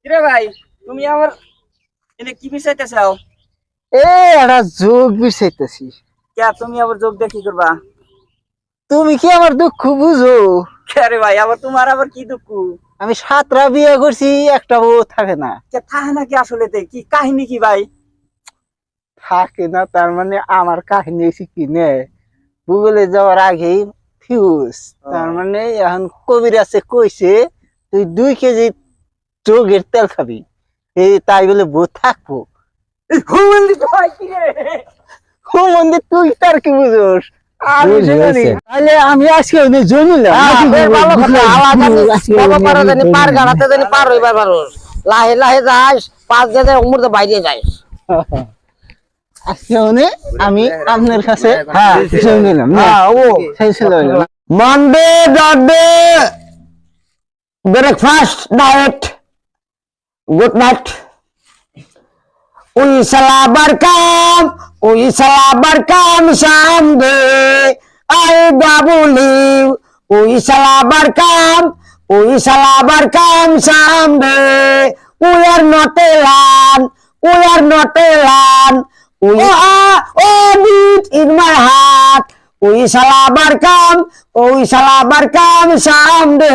কিরে ভাই, তুমি আমার এনে কি বিষয়তে চাও? একটা যোগ বিষাইতেছি। কে তুমি আবার যোগ দেখি করবা? তুমি কি আমার দুঃখ বুঝো? কে ভাই, আবার তোমার আবার কি দুঃখ? আমি 7টা বিয়ে করছি, একটা বউ থাকে না। কে থাকে নাকি? আসলে কি কাহিনী কি ভাই? থাকে না তার মানে আমার কাহিনী হয়েছে কি নে, গুগলে যাওয়ার আগেই ফিউজ। তার মানে এখন কবির আছে কইছে তুই 2 কেজি যোগের তেল খাবি, এই তাই বলে বউ থাকবো। হুমন্দিত ভাই কি রে? ও মন্দির তুই তার কি বুঝোস? আমি জানি। তাহলে আমি আজকে জমিলাম পার গাড়াতে জানি পার হইবার পারোস, লাহে লাহে যাস, পাঁচ জায়গায় উমরতে বাইরে যাস। আজকে আমি আপনার কাছে জমিলাম Monday day breakfast diet good night. We shall overcome someday I ডাবলি we shall overcome someday we are not a লান উই ও বিট in my heart we shall overcome someday